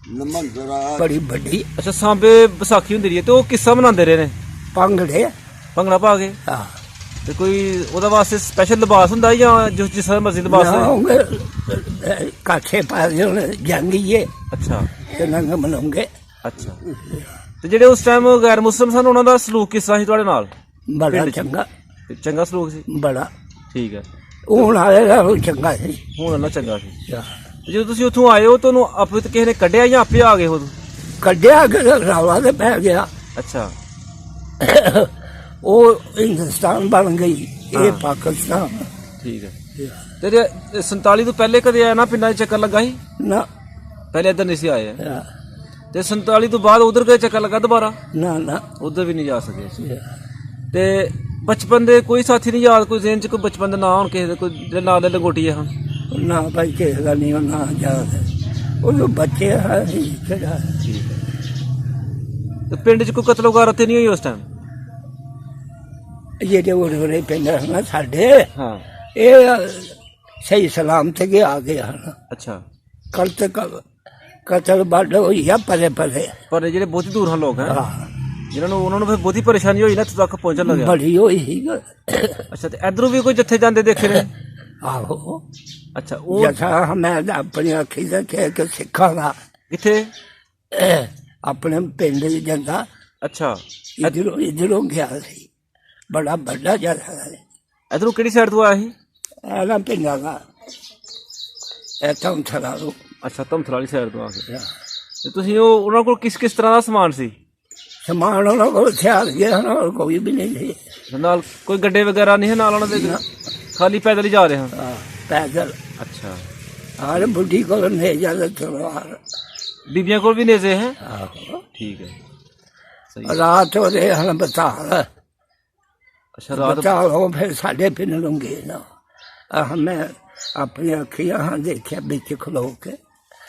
[SPEAKER 3] ਨਮੰਦਰ
[SPEAKER 2] ਬੜੀ ਵੱਡੀ।
[SPEAKER 1] ਅੱਛਾ, ਸਾਂਬੇ ਵਿਸਾਖੀ ਹੁੰਦੀ ਰਹੀ ਹੈ। ਤੇ ਉਹ ਕਿੱਸਾ ਮਨਾਉਂਦੇ ਰਹੇ ਨੇ?
[SPEAKER 2] ਪੰਗੜੇ।
[SPEAKER 1] ਭੰਗੜਾ ਪਾ ਕੇ?
[SPEAKER 2] ਹਾਂ।
[SPEAKER 1] ਤੇ ਕੋਈ ਉਹਦਾ ਵਾਸਤੇ ਸਪੈਸ਼ਲ ਲਿਬਾਸ ਹੁੰਦਾ ਜਾਂ ਜਿਸ ਤਰ੍ਹਾਂ ਮਰਜ਼ੀ ਲਿਬਾਸ ਹੋਏ?
[SPEAKER 2] ਕਾਠੇ ਪਾ ਦੇ ਹੁਣ ਜਾਂਗੀਏ।
[SPEAKER 1] ਅੱਛਾ।
[SPEAKER 2] ਤੇ ਨੰਗ ਮਨਾਉਂਗੇ।
[SPEAKER 1] ਅੱਛਾ। ਤੇ ਜਿਹੜੇ ਉਸ ਟਾਈਮ ਗੈਰ ਮੁਸਲਮ ਸਨ ਉਹਨਾਂ ਦਾ ਸਲੂਕ ਕਿਸ ਤਰ੍ਹਾਂ ਸੀ ਤੁਹਾਡੇ ਨਾਲ?
[SPEAKER 2] ਬੜਾ ਚੰਗਾ।
[SPEAKER 1] ਚੰਗਾ ਸਲੂਕ ਸੀ?
[SPEAKER 2] ਬੜਾ।
[SPEAKER 1] ਠੀਕ ਹੈ।
[SPEAKER 2] ਹੁਣ ਆਏਗਾ ਉਹ ਚੰਗਾ ਸੀ।
[SPEAKER 1] ਹੁਣ ਨਾ ਚੰਗਾ ਸੀ। ਜਦੋਂ ਤੁਸੀਂ ਉੱਥੋਂ ਆਏ ਹੋ ਤੁਹਾਨੂੰ ਆਪੇ ਕਿਸੇ ਨੇ ਕੱਢਿਆ ਜਾਂ ਆਪੇ ਆ ਗਏ ਹੋ?
[SPEAKER 2] ਕੱਢਿਆ ਕਿ ਰੌਲਾ ਤੇ ਪੈ ਗਿਆ।
[SPEAKER 1] ਅੱਛਾ।
[SPEAKER 2] ਉਹ ਹਿੰਦੁਸਤਾਨ ਬਣ ਗਈ, ਇਹ ਪਾਕਿਸਤਾਨ।
[SPEAKER 1] ਠੀਕ ਹੈ। ਤੇ 47 ਤੋਂ ਪਹਿਲੇ ਕਦੇ ਆਇਆ ਨਾ ਪਿੰਡਾਂ 'ਚ ਚੱਕਰ ਲੱਗਾ ਸੀ?
[SPEAKER 2] ਨਾ,
[SPEAKER 1] ਪਹਿਲੇ ਇੱਧਰ ਨਹੀਂ ਸੀ ਆਏ। ਤੇ 47 ਤੋਂ ਬਾਅਦ ਉਧਰ ਗਏ ਚੱਕਰ ਲੱਗਾ ਦੁਬਾਰਾ?
[SPEAKER 2] ਨਾ ਨਾ,
[SPEAKER 1] ਉਧਰ ਵੀ ਨਹੀਂ ਜਾ ਸਕੇ। ਤੇ ਬਚਪਨ ਦੇ ਕੋਈ ਸਾਥੀ ਨਹੀਂ ਯਾਦ, ਕੋਈ ਜ਼ਿਹਨ 'ਚ ਕੋਈ ਬਚਪਨ ਦਾ ਨਾਂ ਹੁਣ ਕਿਸੇ ਦੇ, ਕੋਈ ਜਿਹੜੇ ਨਾਲ ਦੇ ਲੰਗੋਟੀ ਆ ਹੁਣ?
[SPEAKER 2] ਨਾ ਭਾਈ, ਕਿਸੇ ਦਾ ਨਹੀਂ ਨਾ ਯਾਦ। ਉਹ ਬੱਚੇ ਹੈ ਕਿਹੜਾ।
[SPEAKER 1] ਠੀਕ ਹੈ। ਤੇ ਪਿੰਡ 'ਚ ਕੋਈ ਕਤਲ ਵਗੈਰਾ ਤੇ ਨਹੀਂ ਹੋਈ ਉਸ ਟਾਈਮ?
[SPEAKER 2] ਜਿਹੜੇ ਉਰੇ ਪਿੰਡ ਹਨ ਸਾਡੇ,
[SPEAKER 1] ਹਾਂ,
[SPEAKER 2] ਇਹ ਸਹੀ ਸਲਾਮ ਤੇ ਆ ਗਏ ਹਨ।
[SPEAKER 1] ਅੱਛਾ।
[SPEAKER 2] ਕਤਲ ਵੱਡ ਹੋਈ ਆ ਪਰੇ ਪਰੇ,
[SPEAKER 1] ਪਰ ਜਿਹੜੇ ਬਹੁਤ ਦੂਰ ਹਨ ਲੋਕ ਹੈ
[SPEAKER 2] ਹਾਂ,
[SPEAKER 1] ਜਿਹਨਾਂ ਨੂੰ ਉਹਨਾਂ ਨੂੰ ਫਿਰ ਬਹੁਤੀ ਪਰੇਸ਼ਾਨੀ ਹੋਈ ਨਾ ਇੱਥੇ ਤੱਕ ਪਹੁੰਚਣ ਲੱਗਿਆ?
[SPEAKER 2] ਬੜੀ ਹੋਈ ਸੀ।
[SPEAKER 1] ਅੱਛਾ। ਤੇ ਇਧਰੋਂ ਵੀ ਕੋਈ ਜੱਥੇ ਜਾਂਦੇ ਦੇਖੇ ਨੇ?
[SPEAKER 2] ਆਹੋ।
[SPEAKER 1] ਅੱਛਾ। ਉਹ
[SPEAKER 2] ਜੱਥਾ ਮੈਂ ਆਪਣੀ ਅੱਖੀ ਦੇਖਿਆ ਕਿ ਸਿੱਖਾਂ ਦਾ
[SPEAKER 1] ਕਿੱਥੇ?
[SPEAKER 2] ਆਪਣੇ ਪਿੰਡ ਵਿੱਚ ਜਾਂਦਾ।
[SPEAKER 1] ਅੱਛਾ।
[SPEAKER 2] ਇੱਧਰੋਂ ਗਿਆ ਸੀ, ਬੜਾ ਵੱਡਾ ਜੱਥਾ ਹੈ।
[SPEAKER 1] ਇਧਰੋਂ ਕਿਹੜੀ ਸਾਈਡ ਤੋਂ ਆਇਆ ਸੀ?
[SPEAKER 2] ਇਹਨਾਂ ਪਿੰਡਾਂ ਦਾ ਇੱਥੋਂ ਥਲਾਲੋ।
[SPEAKER 1] ਅੱਛਾ, ਧਮਥਲ ਵਾਲੀ ਸਾਈਡ ਤੋਂ ਆ ਕੇ। ਤੇ ਤੁਸੀਂ ਉਹ ਉਹਨਾਂ ਕੋਲ ਕਿਸ ਕਿਸ ਤਰ੍ਹਾਂ ਦਾ ਸਮਾਨ ਸੀ?
[SPEAKER 2] ਸਮਾਨ ਉਹਨਾਂ ਕੋਲ ਹਥਿਆਰ ਗਿਆ ਨਾ, ਕੋਈ ਵੀ ਨਹੀਂ ਸੀ
[SPEAKER 1] ਨਾਲ। ਕੋਈ ਗੱਡੇ ਵਗੈਰਾ ਨਹੀਂ ਹੈ ਨਾਲ ਉਹਨਾਂ ਦੇ? ਖਾਲੀ ਪੈਦਲ ਹੀ ਜਾ ਰਹੇ ਹਾਂ?
[SPEAKER 2] ਪੈਦਲ।
[SPEAKER 1] ਅੱਛਾ।
[SPEAKER 2] ਹਰ ਬੁੱਢੀ ਕੋਲ ਨੇ ਜਾਂਦਾ ਤਲਵਾਰ।
[SPEAKER 1] ਬੀਬੀਆਂ ਕੋਲ ਵੀ ਨੇਜ਼ੇ ਹੈ?
[SPEAKER 2] ਆਹੋ।
[SPEAKER 1] ਠੀਕ ਹੈ, ਸਹੀ।
[SPEAKER 2] ਰਾਤ ਹੋ ਰਹੇ ਹਨ ਬਤਾਲ।
[SPEAKER 1] ਅੱਛਾ, ਰਾਤ
[SPEAKER 2] ਬਤਾਲ ਹੋ ਫਿਰ ਸਾਡੇ ਪਿੰਡ ਨੂੰ ਗਏ ਨਾ। ਮੈਂ ਆਪਣੀ ਅੱਖੀਆਂ ਹਾਂ ਦੇਖਿਆ ਵਿੱਚ ਖਲੋ ਕੇ।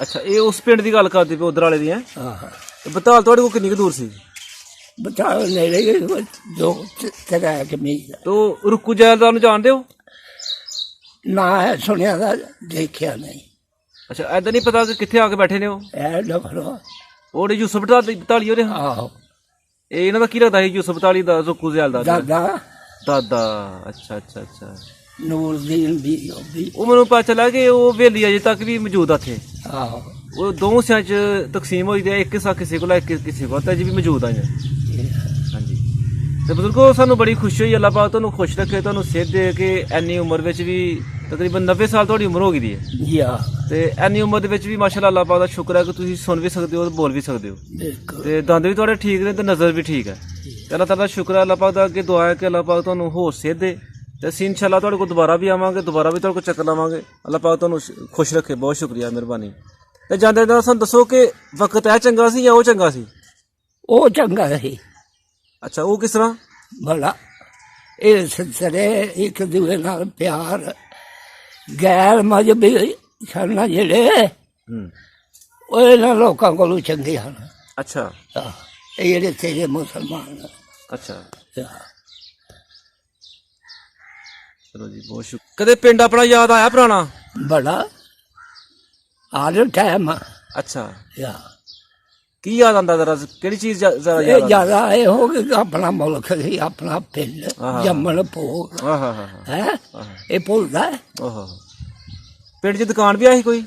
[SPEAKER 1] ਅੱਛਾ, ਇਹ ਉਸ ਪਿੰਡ ਦੀ ਗੱਲ ਕਰਦੇ ਪਏ ਉਧਰ ਵਾਲੇ ਦੀ ਹੈ?
[SPEAKER 2] ਆਹ,
[SPEAKER 1] ਬਤਾਲ ਤੁਹਾਡੇ ਕੋਲ ਕਿੰਨੀ ਕੁ ਦੂਰ ਸੀ?
[SPEAKER 2] ਬਤਾਲ ਨੇੜੇ ਗਏ ਦੋ ਤੇਰਾ ਕਮੀਜ਼।
[SPEAKER 1] ਤੋ ਰੁੱਕੂ ਜੈਲਦਾਰ ਨੂੰ ਜਾਣਦੇ ਹੋ?
[SPEAKER 2] ਨਾ ਹੈ ਸੁਣਿਆ ਦਾ, ਦੇਖਿਆ ਨਹੀਂ।
[SPEAKER 1] ਅੱਛਾ, ਐਦਾਂ ਨਹੀਂ ਪਤਾ ਕਿ ਕਿੱਥੇ ਆ ਕੇ ਬੈਠੇ ਨੇ ਉਹ?
[SPEAKER 2] ਇਹ ਡਫਰੋ।
[SPEAKER 1] ਉਹ ਯੂਸਫ ਬਤਾਲੀ ਉਹਦੇ?
[SPEAKER 2] ਆਹੋ।
[SPEAKER 1] ਇਹ ਇਹਨਾਂ ਦਾ ਕੀ ਲੱਗਦਾ ਸੀ ਯੂਸਫ ਬਤਾਲੀ ਦਾ, ਰੁੱਕੂ ਜੈਲਦਾਰ ਦਾ?
[SPEAKER 2] ਦਾਦਾ।
[SPEAKER 1] ਦਾਦਾ। ਅੱਛਾ ਅੱਛਾ ਅੱਛਾ।
[SPEAKER 2] ਨੂਰਦੀਨ ਵੀ ਉਹ ਵੀ।
[SPEAKER 1] ਉਹ ਮੈਨੂੰ ਪਤਾ ਚੱਲਿਆ ਕਿ ਉਹ ਹਵੇਲੀ ਅਜੇ ਤੱਕ ਵੀ ਮੌਜੂਦ ਆ ਇੱਥੇ।
[SPEAKER 2] ਆਹੋ।
[SPEAKER 1] ਉਹ ਦੋ ਹਿੱਸਿਆਂ 'ਚ ਤਕਸੀਮ ਹੋਈ ਤੇ ਇੱਕ ਹਿੱਸਾ ਕਿਸੇ ਕੋਲ, ਇੱਕ ਕਿਸੇ ਕੋਲ, ਤੇ ਅਜੇ ਵੀ ਮੌਜੂਦ ਆ ਜੀ। ਹਾਂਜੀ। ਤੇ ਬਜ਼ੁਰਗੋ, ਸਾਨੂੰ ਬੜੀ ਖੁਸ਼ੀ ਹੋਈ। ਅੱਲਾਹ ਪਾਕ ਤੁਹਾਨੂੰ ਖੁਸ਼ ਰੱਖੇ, ਤੁਹਾਨੂੰ ਸਿਹਤ ਦੇ ਕੇ ਇੰਨੀ ਉਮਰ ਵਿੱਚ ਵੀ ਤਕਰੀਬਨ 90 ਸਾਲ ਤੁਹਾਡੀ ਉਮਰ ਹੋ ਗਈ ਦੀ ਹੈ।
[SPEAKER 2] ਜੀ ਹਾਂ।
[SPEAKER 1] ਤੇ ਇੰਨੀ ਉਮਰ ਦੇ ਵਿੱਚ ਵੀ ਮਾਸ਼ਾਅੱਲਾ ਅੱਲਾਹ ਪਾਕ ਦਾ ਸ਼ੁਕਰ ਹੈ ਕਿ ਤੁਸੀਂ ਸੁਣ ਵੀ ਸਕਦੇ ਹੋ ਤੇ ਬੋਲ ਵੀ ਸਕਦੇ ਹੋ।
[SPEAKER 2] ਬਿਲਕੁਲ।
[SPEAKER 1] ਤੇ ਦੰਦ ਵੀ ਤੁਹਾਡੇ ਠੀਕ ਨੇ ਤੇ ਨਜ਼ਰ ਵੀ ਠੀਕ ਹੈ। ਤੇ ਅੱਲਾਹ ਤਾਲਾ ਦਾ ਸ਼ੁਕਰ ਹੈ, ਅੱਲਾਹ ਪਾਕ ਦਾ ਅੱਗੇ ਦੁਆ ਹੈ ਕਿ ਅੱਲਾਹ ਪਾਕ ਤੁਹਾਨੂੰ ਹੋਰ ਸਿਹਤ ਦੇ। ਤੇ ਅਸੀਂ ਇਨਸ਼ਾਅੱਲਾ ਤੁਹਾਡੇ ਕੋਲ ਦੁਬਾਰਾ ਵੀ ਆਵਾਂਗੇ, ਦੁਬਾਰਾ ਵੀ ਤੁਹਾਡੇ ਕੋਲ ਚੱਕਰ ਲਾਵਾਂਗੇ। ਅੱਲਾਹ ਪਾਕ ਤੁਹਾਨੂੰ ਖੁਸ਼ ਰੱਖੇ। ਬਹੁਤ ਸ਼ੁਕਰੀਆ, ਮਿਹਰਬਾਨੀ। ਤੇ ਜਾਂਦੇ ਨਾਲ ਸਾਨੂੰ ਦੱਸੋ ਕਿ ਵਕਤ ਇਹ ਚੰਗਾ ਸੀ ਜਾਂ ਉਹ ਚੰਗਾ ਸੀ?
[SPEAKER 2] ਉਹ ਚੰਗਾ ਸੀ
[SPEAKER 1] ਅੱਛਾ, ਉਹ ਕਿਸ ਤਰ੍ਹਾਂ?
[SPEAKER 2] ਬੜਾ। ਇਹ ਸਿਲਸਿਲੇ ਇੱਕ ਦੂਜੇ ਨਾਲ ਪਿਆਰ, ਗੈਰ ਮਜ਼ਹਬੀ ਛੜਨਾ ਜਿਹੜੇ ਉਹ ਇਹਨਾਂ ਲੋਕਾਂ ਕੋਲੋਂ ਚੰਗੇ ਹਨ।
[SPEAKER 1] ਅੱਛਾ
[SPEAKER 2] ਆਹ, ਇਹ ਜਿਹੜੇ ਤੇਰੇ ਮੁਸਲਮਾਨ ਆ।
[SPEAKER 1] ਅੱਛਾ,
[SPEAKER 2] ਆਹ,
[SPEAKER 1] ਚਲੋ ਜੀ, ਬਹੁਤ ਸ਼ੁਕਰ। ਕਦੇ ਪਿੰਡ ਆਪਣਾ ਯਾਦ ਆਇਆ ਪੁਰਾਣਾ?
[SPEAKER 2] ਬੜਾ ਆਰ ਟਾਈਮ।
[SPEAKER 1] ਅੱਛਾ,
[SPEAKER 2] ਯਾ
[SPEAKER 1] ਕੀ ਯਾਦ ਆਉਂਦਾ ਜ਼ਰਾ? ਕਿਹੜੀ ਚੀਜ਼ ਜ਼ਰਾ
[SPEAKER 2] ਇਹ
[SPEAKER 1] ਯਾਦ ਆਉਂਦੀ?
[SPEAKER 2] ਜ਼ਿਆਦਾ ਇਹ ਹੋ ਕਿ ਆਪਣਾ ਮੁਲਕ ਸੀ, ਆਪਣਾ ਪਿੰਡ ਜੰਮਣ ਭੋਗ
[SPEAKER 1] ਹਾਂ ਹਾਂ ਹਾਂ
[SPEAKER 2] ਹੈ। ਇਹ ਭੁੱਲਦਾ ਹੈ?
[SPEAKER 1] ਓਹੋ, ਪਿੰਡ 'ਚ ਦੁਕਾਨ ਵੀ ਆਈ ਕੋਈ?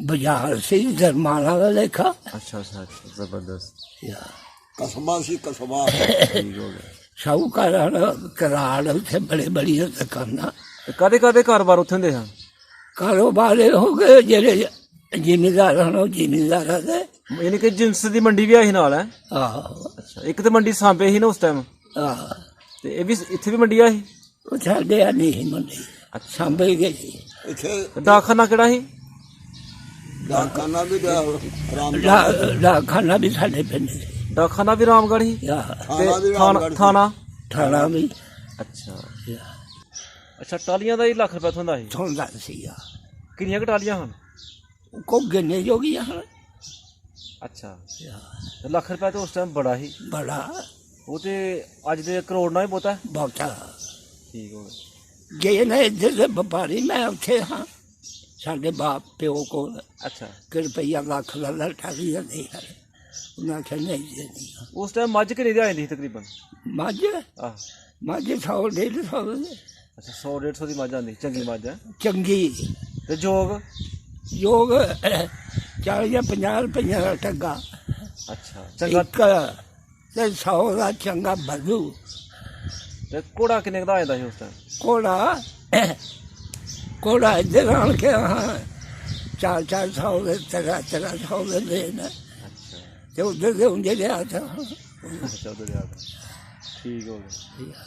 [SPEAKER 2] ਬਾਜ਼ਾਰ ਸੀ ਜਰਮਾਨਾ ਦਾ ਲੇਖਾ।
[SPEAKER 1] ਅੱਛਾ ਅੱਛਾ ਅੱਛਾ, ਜ਼ਬਰਦਸਤ।
[SPEAKER 2] ਯਾ
[SPEAKER 3] ਕਸਬਾ ਸੀ ਕਸਬਾ।
[SPEAKER 1] ਠੀਕ ਹੋ ਗਿਆ।
[SPEAKER 2] ਸ਼ਾਹੂਕਾਰਾਂ ਕਰਾੜ ਉੱਥੇ ਬੜੇ ਬੜੀਆਂ ਦੁਕਾਨਾਂ।
[SPEAKER 1] ਕਾਦੇ ਕਾਦੇ ਕਾਰੋਬਾਰ ਉੱਥੇ ਹੁੰਦੇ ਹਨ?
[SPEAKER 2] ਕਾਰੋਬਾਰ ਇਹ ਹੋ ਗਏ ਜਿਹੜੇ ਜ਼ਿਮੀਦਾਰ ਹਨ ਉਹ ਜ਼ਿਮੀਦਾਰਾਂ ਦੇ।
[SPEAKER 1] ਯਾਨੀ ਕਿ ਜਿੰਸ ਦੀ ਮੰਡੀ ਵੀ ਆਈ ਨਾਲ ਹੈ?
[SPEAKER 2] ਆਹੋ
[SPEAKER 1] ਅੱਛਾ, ਇੱਕ ਤੇ ਮੰਡੀ ਸਾਂਬੇ ਸੀ ਨਾ ਉਸ ਟਾਈਮ,
[SPEAKER 2] ਆਹ,
[SPEAKER 1] ਤੇ ਇਹ ਵੀ ਇੱਥੇ ਵੀ ਮੰਡੀ ਆਈ?
[SPEAKER 2] ਉਹ ਸਾਡੇ ਆ ਨਹੀਂ ਮੰਡੀ, ਸਾਂਭੇ ਗਏ ਸੀ।
[SPEAKER 3] ਇੱਥੇ
[SPEAKER 1] ਡਾਕਖਾਨਾ ਕਿਹੜਾ ਸੀ?
[SPEAKER 3] ਡਾਕਾਨਾ ਵੀ ਰਾਮ
[SPEAKER 2] ਡਾਕਖਾਨਾ ਵੀ ਸਾਡੇ ਪਿੰਡ ਸੀ।
[SPEAKER 1] ਡਾਕਖਾਨਾ ਵੀ ਰਾਮਗੜ੍ਹ ਸੀ?
[SPEAKER 2] ਯਾ
[SPEAKER 3] ਥਾਣਾ ਵੀ
[SPEAKER 1] ਤੇ
[SPEAKER 3] ਰਾਮਗੜ੍ਹ ਸੀ।
[SPEAKER 1] ਥਾਣਾ?
[SPEAKER 2] ਥਾਣਾ ਵੀ
[SPEAKER 1] ਅੱਛਾ
[SPEAKER 2] ਯਾ
[SPEAKER 1] ਅੱਛਾ, ਟਾਲੀਆਂ ਦਾ ਹੀ ਲੱਖ ਰੁਪਏ ਹੁੰਦਾ ਸੀ?
[SPEAKER 2] ਸੁਣਦਾ ਸੀ। ਆ
[SPEAKER 1] ਕਿੰਨੀਆਂ ਕੁ ਟਾਲੀਆਂ ਹਨ?
[SPEAKER 2] ਕੋ ਗਿਣੇ ਜੋਗੀਆਂ ਹਨ।
[SPEAKER 1] ਅੱਛਾ,
[SPEAKER 2] ਯਾ
[SPEAKER 1] ਤੇ ਲੱਖ ਰੁਪਏ ਤਾਂ ਉਸ ਟਾਈਮ ਬੜਾ ਸੀ।
[SPEAKER 2] ਬੜਾ
[SPEAKER 1] ਉਹ ਤੇ ਅੱਜ ਦੇ ਕਰੋੜ ਨਾਲ ਹੀ ਬਹੁਤਾ ਹੈ।
[SPEAKER 2] ਬਹੁਤਾ।
[SPEAKER 1] ਠੀਕ ਹੋ ਗਿਆ।
[SPEAKER 2] ਗਏ ਨੇ ਇੱਧਰ ਦੇ ਵਪਾਰੀ, ਮੈਂ ਉੱਥੇ ਹਾਂ ਸਾਡੇ ਬਾਪ ਪਿਓ ਕੋਲ।
[SPEAKER 1] ਅੱਛਾ,
[SPEAKER 2] ਕਿ ਰੁਪਈਆ ਲੱਖ ਦਾ ਲਟਾ ਵੀ ਨਹੀਂ ਹੈ। ਉਹਨਾਂ ਆਖਿਆ ਨਹੀਂ ਦੇਣੀ।
[SPEAKER 1] ਉਸ ਟਾਈਮ ਮੱਝ ਕਿੰਨੀ ਦੀ ਆ ਜਾਂਦੀ ਸੀ ਤਕਰੀਬਨ?
[SPEAKER 2] ਮੱਝ
[SPEAKER 1] ਆਹ,
[SPEAKER 2] ਮੱਝ 100 150
[SPEAKER 1] ਅੱਛਾ, 100 150 ਦੀ ਮੱਝ ਆਉਂਦੀ, ਚੰਗੀ ਮੱਝ ਹੈ।
[SPEAKER 2] ਚੰਗੀ।
[SPEAKER 1] ਤੇ ਜੋਗ?
[SPEAKER 2] ਯੋਗ 40 ਜਾਂ 50 ਰੁਪਈਆ ਦਾ ਟੱਗਾ
[SPEAKER 1] ਅੱਛਾ, ਚੰਗਾ।
[SPEAKER 2] ਇੱਕ ਤੇ 100 ਦਾ ਚੰਗਾ ਬਦੂ।
[SPEAKER 1] ਤੇ ਘੋੜਾ ਕਿੰਨੇ ਕੁ ਦਾ ਆ ਜਾਂਦਾ ਸੀ ਉਸ ਟਾਈਮ?
[SPEAKER 2] ਕੋੜਾ ਇੱਧਰ ਆਣ ਕੇ ਹਾਂ 400 ਦੇ 300 ਦੇ ਦੇਣ
[SPEAKER 1] ਅੱਛਾ
[SPEAKER 2] ਤੇ ਉੱਧਰ ਦੇ ਹੁੰਦੇ ਲਿਆ ਤਾਂ।
[SPEAKER 1] ਅੱਛਾ, ਉਧਰ ਜਾ ਕੇ ਠੀਕ ਹੋ ਗਿਆ।